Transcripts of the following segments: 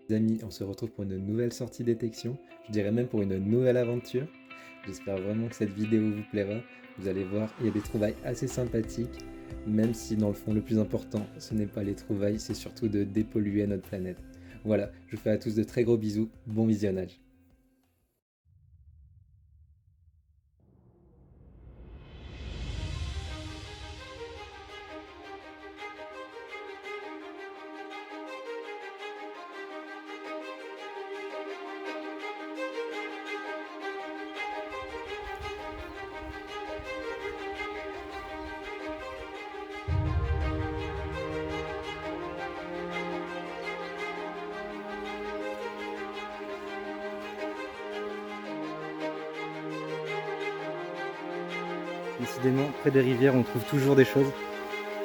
Les amis, on se retrouve pour une nouvelle sortie détection, je dirais même pour une nouvelle aventure. J'espère vraiment que cette vidéo vous plaira. Vous allez voir, il y a des trouvailles assez sympathiques, même si dans le fond le plus important, ce n'est pas les trouvailles, c'est surtout de dépolluer notre planète. Voilà, je vous fais à tous de très gros bisous, bon visionnage. Décidément, près des rivières, on trouve toujours des choses.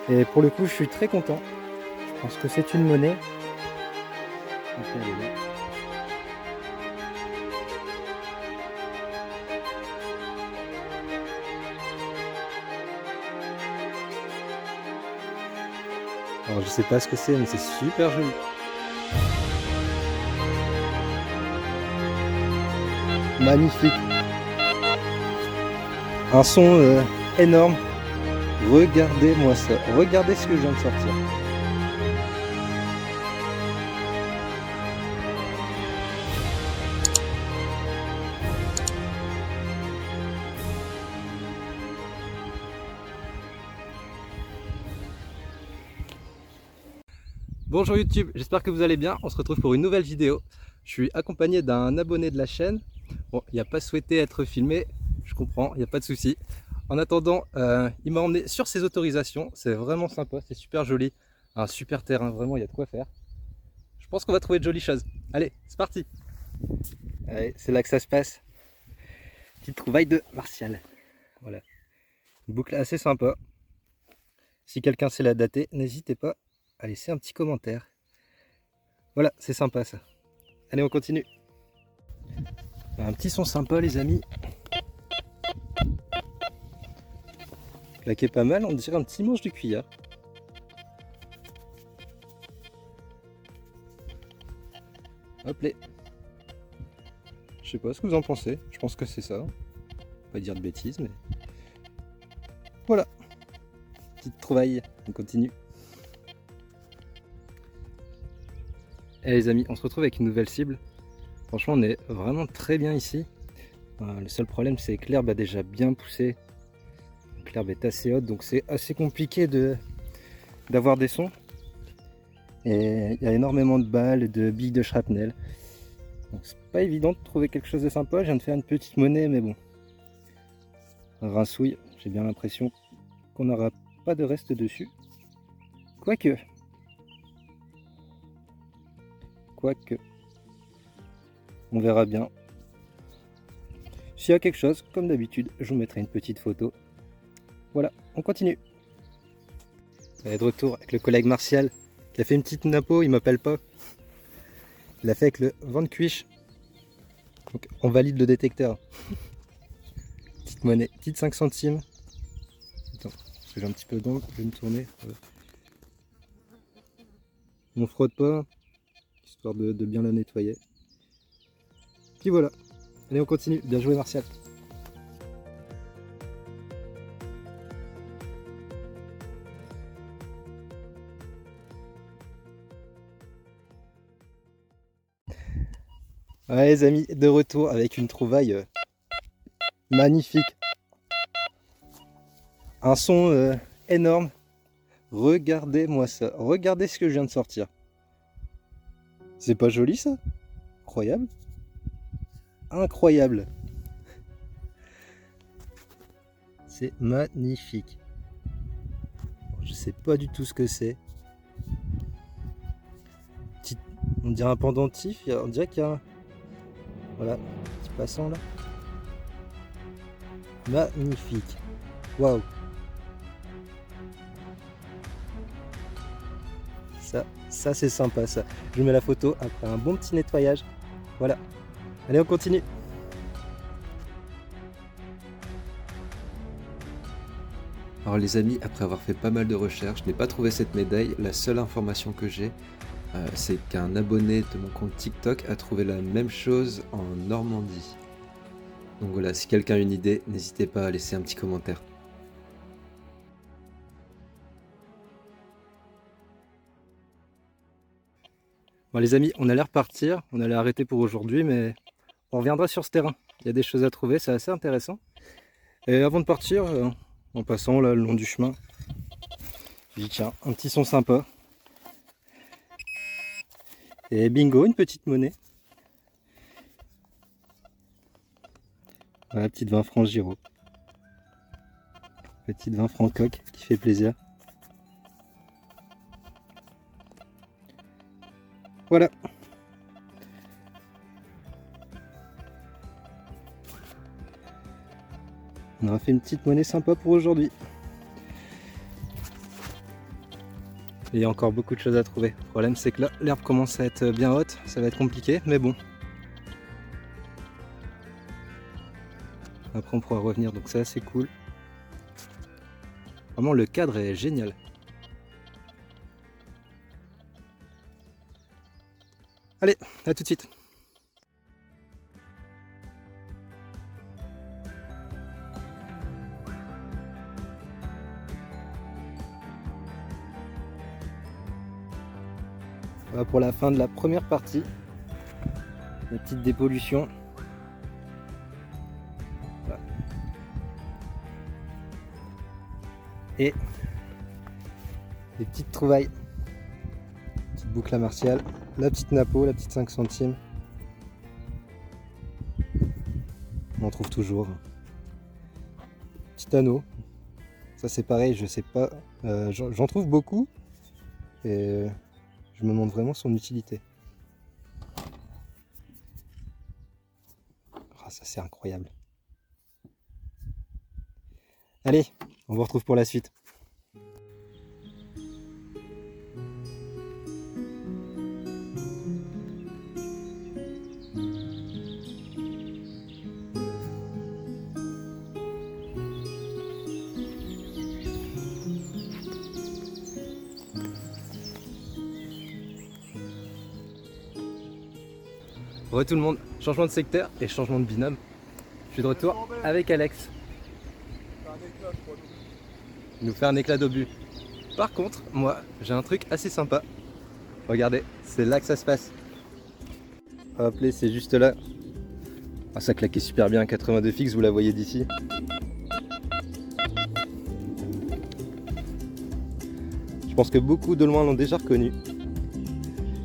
Et pour le coup, je suis très content. Je pense que c'est une monnaie. Ok, elle est là. Alors je sais pas ce que c'est, mais c'est super joli. Magnifique. Un son énorme. Regardez-moi ça. Regardez ce que je viens de sortir. Bonjour YouTube, j'espère que vous allez bien. On se retrouve pour une nouvelle vidéo. Je suis accompagné d'un abonné de la chaîne. Bon, il n'a pas souhaité être filmé, je comprends, il n'y a pas de souci. En attendant, il m'a emmené sur ses autorisations. C'est vraiment sympa, c'est super joli. Un super terrain, vraiment, il y a de quoi faire. Je pense qu'on va trouver de jolies choses. Allez, c'est parti. Allez, c'est là que ça se passe. Petite trouvaille de Martial. Voilà. Une boucle assez sympa. Si quelqu'un sait la dater, n'hésitez pas à laisser un petit commentaire. Voilà, c'est sympa ça. Allez, on continue. Un petit son sympa, les amis. Claqué pas mal, on dirait un petit manche de cuillère. Hop là. Je sais pas ce que vous en pensez. Je pense que c'est ça. Pas dire de bêtises, mais voilà. Petite trouvaille. On continue. Et les amis, on se retrouve avec une nouvelle cible. Franchement, on est vraiment très bien ici. Le seul problème, c'est que l'herbe a déjà bien poussé. L'herbe est assez haute, donc c'est assez compliqué d'avoir des sons. Et il y a énormément de balles, de billes de shrapnel. Donc c'est pas évident de trouver quelque chose de sympa. Je viens de faire une petite monnaie, mais bon. Rincouille, j'ai bien l'impression qu'on n'aura pas de reste dessus. Quoique. On verra bien. S'il y a quelque chose, comme d'habitude, je vous mettrai une petite photo. Voilà, on continue. On est de retour avec le collègue Martial qui a fait une petite napo, il m'appelle pas. Il l'a fait avec le Van Cuich. Donc on valide le détecteur. Petite monnaie, petite 5 centimes. Attends, parce que j'ai un petit peu d'angle, je vais me tourner. On frotte pas, histoire de bien la nettoyer. Puis voilà. Allez, on continue. Bien joué, Martial. Ouais, les amis, de retour avec une trouvaille magnifique. Un son énorme. Regardez-moi ça. Regardez ce que je viens de sortir. C'est pas joli ça? Incroyable. Incroyable. C'est magnifique. Je sais pas du tout ce que c'est. On dirait un pendentif. On dirait qu'il y a un... Voilà, petit passant là. Magnifique. Waouh. Ça c'est sympa ça. Je mets la photo après un bon petit nettoyage. Voilà. Allez, on continue. Alors les amis, après avoir fait pas mal de recherches, je n'ai pas trouvé cette médaille. La seule information que j'ai, c'est qu'un abonné de mon compte TikTok a trouvé la même chose en Normandie. Donc voilà, si quelqu'un a une idée, n'hésitez pas à laisser un petit commentaire. Bon les amis, on allait repartir, on allait arrêter pour aujourd'hui, mais on reviendra sur ce terrain. Il y a des choses à trouver, c'est assez intéressant. Et avant de partir, en passant là le long du chemin, j'ai dit tiens, un petit son sympa. Et bingo, une petite monnaie. Voilà, petite 20 francs Giro. Petite 20 francs coque qui fait plaisir. Voilà. On aura fait une petite monnaie sympa pour aujourd'hui. Et il y a encore beaucoup de choses à trouver. Le problème c'est que là, l'herbe commence à être bien haute, ça va être compliqué, mais bon. Après on pourra revenir, donc c'est assez cool. Vraiment le cadre est génial. Allez, à tout de suite. Voilà pour la fin de la première partie. La petite dépollution. Voilà. Et les petites trouvailles. Petite boucle à Martial. La petite napo, la petite 5 centimes. On en trouve toujours. Petit anneau. Ça c'est pareil, je sais pas. J'en trouve beaucoup. Et je me demande vraiment son utilité. Ah, ça c'est incroyable. Allez, on vous retrouve pour la suite. Re tout le monde, changement de secteur et changement de binôme. Je suis de retour avec Alex. Il nous fait un éclat d'obus. Par contre, moi, j'ai un truc assez sympa. Regardez, c'est là que ça se passe. Hop là, c'est juste là. Ah, ça claquait super bien, 82 fixe, vous la voyez d'ici. Je pense que beaucoup de loin l'ont déjà reconnu.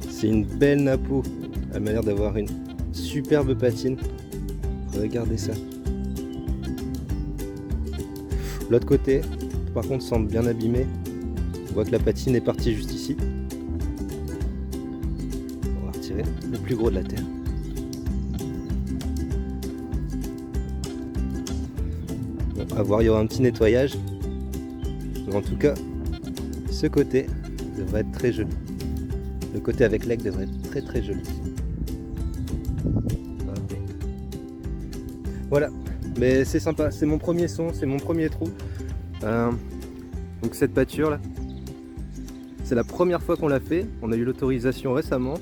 C'est une belle napo. Elle m'a l'air d'avoir une superbe patine. Regardez ça. L'autre côté, par contre, semble bien abîmé. On voit que la patine est partie juste ici. On va retirer le plus gros de la terre. Bon, à voir, il y aura un petit nettoyage. Mais en tout cas, ce côté devrait être très joli. Le côté avec l'aigle devrait être très très joli. Voilà, mais c'est sympa, c'est mon premier son, c'est mon premier trou. Donc cette pâture là, c'est la première fois qu'on l'a fait, on a eu l'autorisation récemment.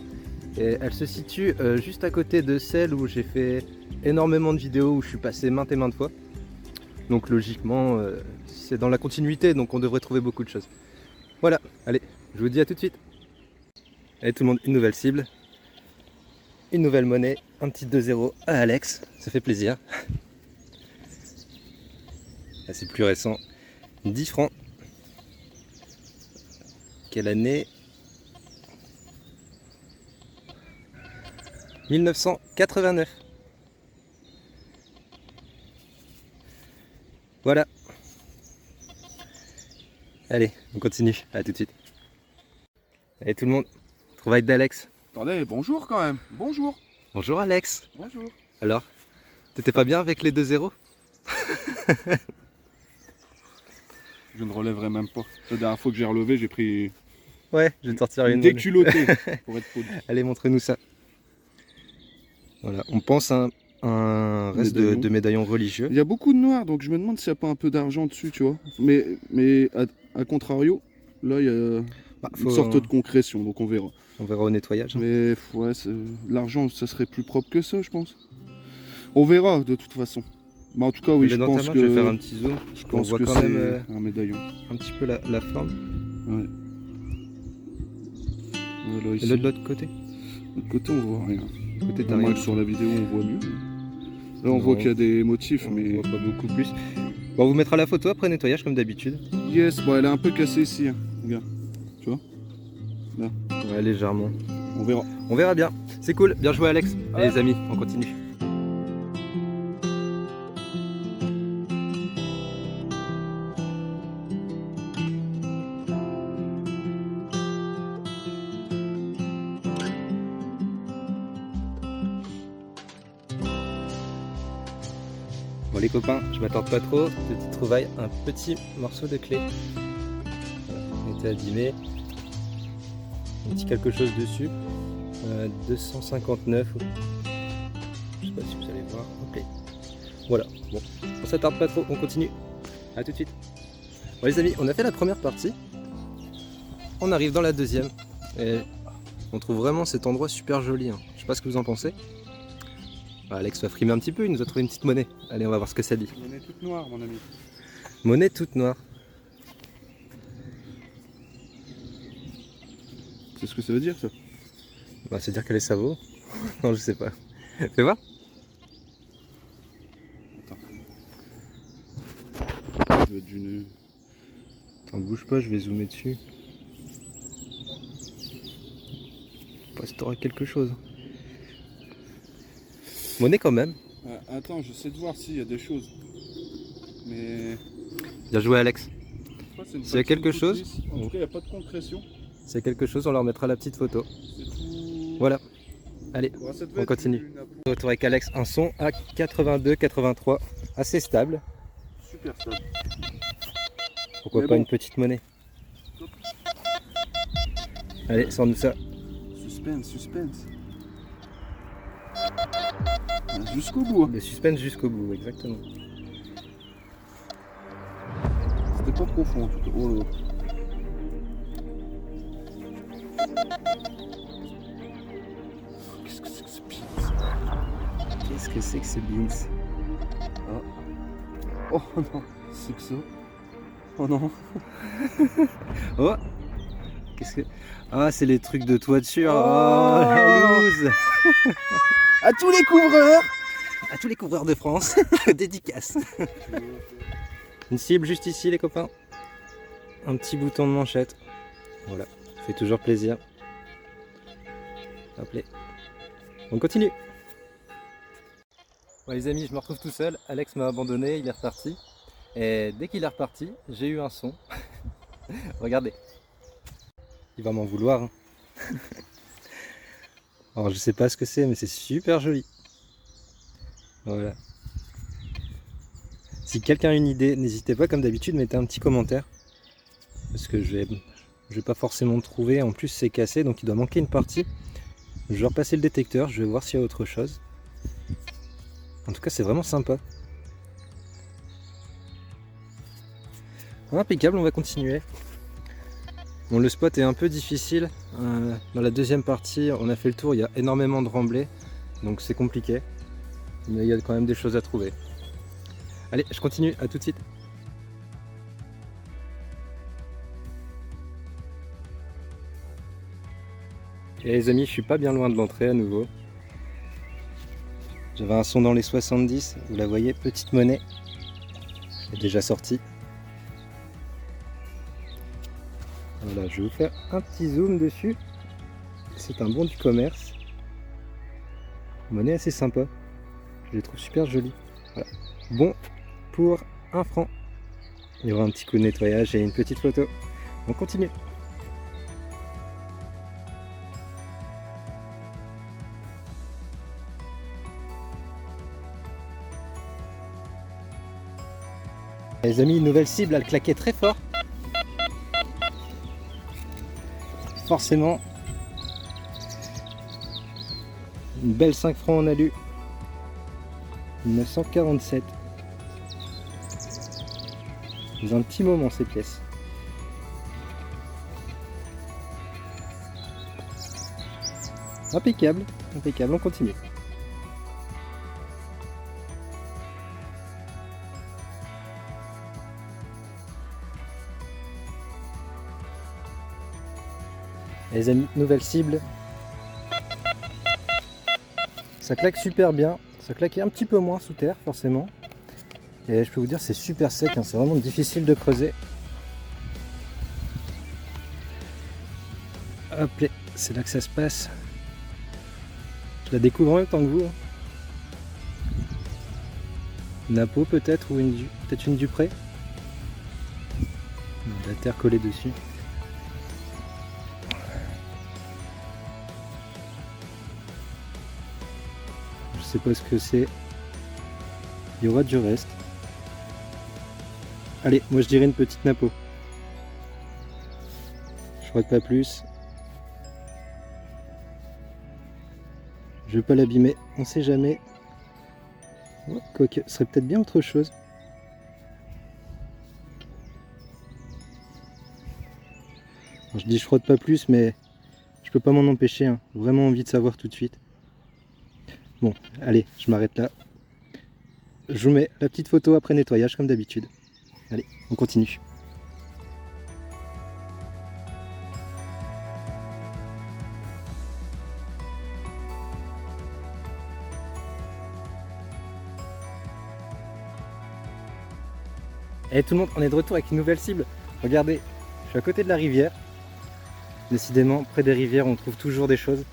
Et elle se situe juste à côté de celle où j'ai fait énormément de vidéos, où je suis passé maintes et maintes fois. Donc logiquement, c'est dans la continuité, donc on devrait trouver beaucoup de choses. Voilà, allez, je vous dis à tout de suite. Allez tout le monde, une nouvelle cible. Une nouvelle monnaie, un petit 2-0 à Alex, ça fait plaisir. Là c'est plus récent, 10 francs. Quelle année? 1989. Voilà. Allez, on continue, à tout de suite. Allez tout le monde, trouvaille d'Alex. Attendez, bonjour quand même, bonjour. Bonjour Alex. Bonjour. Alors, t'étais pas bien avec les 2-0? Je ne relèverai même pas. La dernière fois que j'ai relevé, j'ai pris Ouais, je vais te sortir une déculottée, pour être poli. Allez, montre-nous ça. Voilà, on pense à un reste de médaillons religieux. Il y a beaucoup de noir, donc je me demande s'il n'y a pas un peu d'argent dessus, tu vois. Mais à contrario, là, il y a... Bah, une sorte de concrétion, donc on verra. On verra au nettoyage. Mais ouais, l'argent, ça serait plus propre que ça, je pense. On verra de toute façon. Mais en tout cas, oui, je Dans ta pense main, que je vais faire un petit zoom. je On pense voit que quand c'est même un médaillon. un petit peu la forme. Ouais. Voilà, Et ici. là, de l'autre côté? De l'autre côté, on voit rien. De côté, t'as À moins rien. que sur la vidéo, on voit mieux. Là, on Non. voit qu'il y a des motifs, On mais voit pas beaucoup plus. Bon, on vous mettra la photo après nettoyage comme d'habitude. yes, bon, elle est un peu cassée ici, hein. Regarde. Tu vois? Ouais, légèrement. On verra. On verra bien. C'est cool. Bien joué, Alex. Ouais. Et les amis, on continue. Bon les copains, je m'attarde pas trop, petite trouvaille, un petit morceau de clé. Voilà, il était abîmé. Un petit quelque chose dessus. 259. Je sais pas si vous allez voir. Ok. Voilà. Bon, on s'attarde pas trop, on continue. A tout de suite. Bon les amis, on a fait la première partie. On arrive dans la deuxième. Et on trouve vraiment cet endroit super joli. Hein. Je sais pas ce que vous en pensez. Alex va frimer un petit peu, il nous a trouvé une petite monnaie. Allez, on va voir ce que ça dit. Monnaie toute noire, mon ami. Monnaie toute noire. C'est ce que ça veut dire, ça? Bah, c'est dire qu'elle est ça vaut. Non, je sais pas. Fais voir. Ça doit être d'une... Attends, bouge pas, je vais zoomer dessus. Pas si t'auras quelque chose. Monnaie quand même. Ah, attends, j'essaie de voir s'il y a des choses. Mais... Bien joué, Alex. S'il y a quelque chose, en tout cas, il n'y a pas de concrétion. S'il y a quelque chose, on leur mettra la petite photo. C'est tout... Voilà. Allez, Ouais, ça devait on être continue. une apple. Retour avec Alex, un son à 82-83, assez stable. Super stable. Pourquoi Mais pas bon. une petite monnaie. Allez, sors-nous ça. Suspense, suspense. Jusqu'au bout. Hein. Le suspense jusqu'au bout, exactement. C'était pas profond en tout cas. Oh là là. Qu'est-ce que c'est que ce pire? Qu'est-ce que c'est que ce beans? Oh non, c'est que ça. Oh non. Oh, qu'est-ce que... Ah, c'est les trucs de toiture. Oh, Oh, la loose. À tous les couvreurs. À tous les couvreurs de France, dédicace. Une cible juste ici, les copains. Un petit bouton de manchette. Voilà, ça fait toujours plaisir. Hop là. On continue. Bon, les amis, je me retrouve tout seul. Alex m'a abandonné, il est reparti. Et dès qu'il est reparti, j'ai eu un son. Regardez. Il va m'en vouloir. Hein. Alors je sais pas ce que c'est, mais c'est super joli. Voilà. Si quelqu'un a une idée, n'hésitez pas, comme d'habitude, mettez un petit commentaire. Parce que je vais pas forcément trouver. En plus c'est cassé, donc il doit manquer une partie. Je vais repasser le détecteur, je vais voir s'il y a autre chose. En tout cas c'est vraiment sympa. Impeccable, on va continuer. Bon, le spot est un peu difficile. Dans la deuxième partie, on a fait le tour, il y a énormément de remblais. Donc c'est compliqué. Mais il y a quand même des choses à trouver. Allez, je continue, à tout de suite. Et les amis, je suis pas bien loin de l'entrée à nouveau. J'avais un son dans les 70, vous la voyez, petite monnaie. Elle est déjà sortie. Voilà, je vais vous faire un petit zoom dessus. C'est un bon du commerce. Une monnaie assez sympa. Je les trouve super jolies. Voilà. Bon pour 1 franc. Il y aura un petit coup de nettoyage et une petite photo. On continue. Les amis, une nouvelle cible, elle claquait très fort. Forcément, une belle 5 francs en alu. 1947. Dans un petit moment ces pièces. Impeccable, impeccable, on continue. Les amis, nouvelle cible. Ça claque super bien, ça claquait un petit peu moins sous terre forcément. Et je peux vous dire c'est super sec, hein. C'est vraiment difficile de creuser. Hop, c'est là que ça se passe. Je la découvre en même temps que vous. Napo peut-être, ou peut-être une Dupré. La terre collée dessus. Je sais pas ce que c'est. Il y aura du reste. Allez, moi je dirais une petite Napo. Je crois que pas plus. Je veux pas l'abîmer, on sait jamais. Oh, quoique, ce serait peut-être bien autre chose. Alors, je dis je frotte pas plus, mais je peux pas m'en empêcher, hein. Vraiment envie de savoir tout de suite. Bon, allez, je m'arrête là. Je vous mets la petite photo après nettoyage comme d'habitude. Allez, on continue. Et tout le monde, on est de retour avec une nouvelle cible. Regardez, je suis à côté de la rivière. Décidément, près des rivières, on trouve toujours des choses.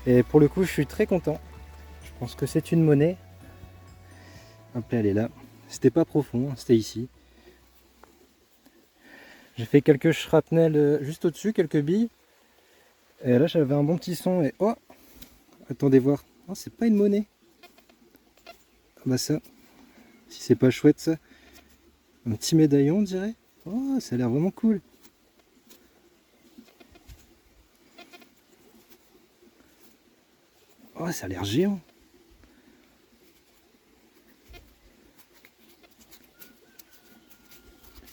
Et pour le coup, je suis très content. Je pense que c'est une monnaie. Hop là, elle est là. C'était pas profond, c'était ici. J'ai fait quelques shrapnel juste au-dessus, quelques billes. Et là, j'avais un bon petit son. Et oh, attendez voir. Oh, c'est pas une monnaie. Ah bah ça, si c'est pas chouette ça. Un petit médaillon, on dirait. Oh, ça a l'air vraiment cool. Oh, ça a l'air géant.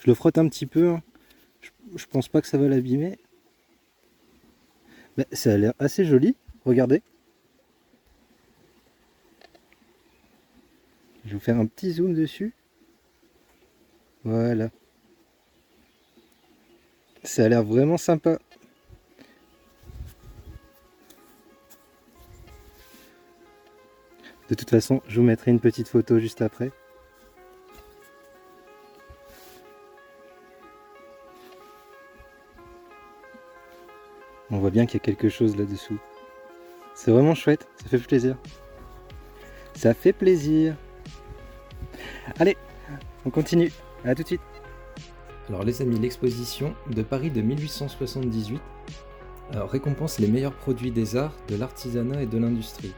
Je le frotte un petit peu. Hein. Je pense pas que ça va l'abîmer. Mais ça a l'air assez joli. Regardez. Je vais vous faire un petit zoom dessus. Voilà. Ça a l'air vraiment sympa. De toute façon, je vous mettrai une petite photo juste après. On voit bien qu'il y a quelque chose là-dessous. C'est vraiment chouette, ça fait plaisir. Ça fait plaisir. Allez, on continue. À tout de suite. Alors les amis, l'exposition de Paris de 1878 récompense les meilleurs produits des arts, de l'artisanat et de l'industrie.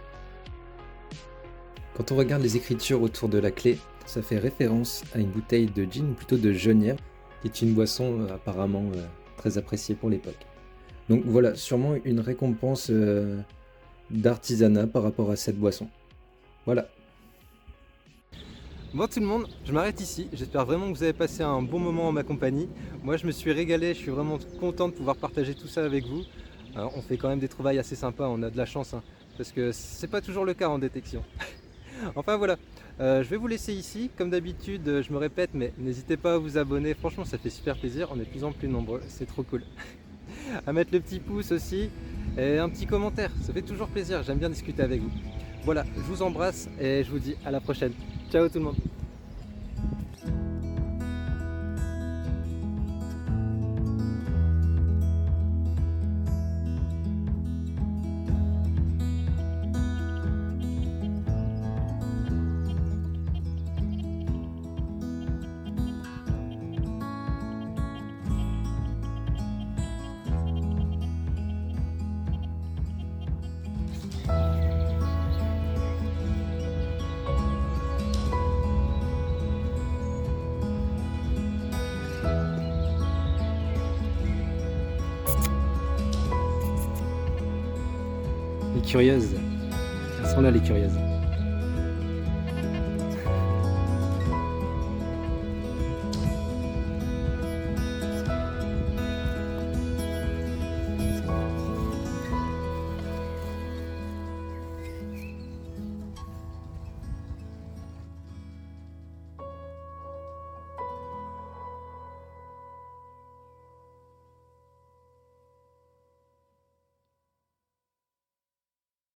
Quand on regarde les écritures autour de la clé, ça fait référence à une bouteille de gin, ou plutôt de genièvre, qui est une boisson apparemment très appréciée pour l'époque. Donc voilà, sûrement une récompense d'artisanat par rapport à cette boisson. Voilà. Bon tout le monde, je m'arrête ici. J'espère vraiment que vous avez passé un bon moment en ma compagnie. Moi je me suis régalé, je suis vraiment content de pouvoir partager tout ça avec vous. On fait quand même des trouvailles assez sympas, on a de la chance, hein, parce que c'est pas toujours le cas en détection. Enfin voilà, je vais vous laisser ici. Comme d'habitude, je me répète, mais n'hésitez pas à vous abonner. Franchement, ça fait super plaisir. On est de plus en plus nombreux, c'est trop cool. À mettre le petit pouce aussi et un petit commentaire. Ça fait toujours plaisir. J'aime bien discuter avec vous. Voilà, je vous embrasse et je vous dis à la prochaine. Ciao tout le monde. Les curieuses. Elles sont là les curieuses.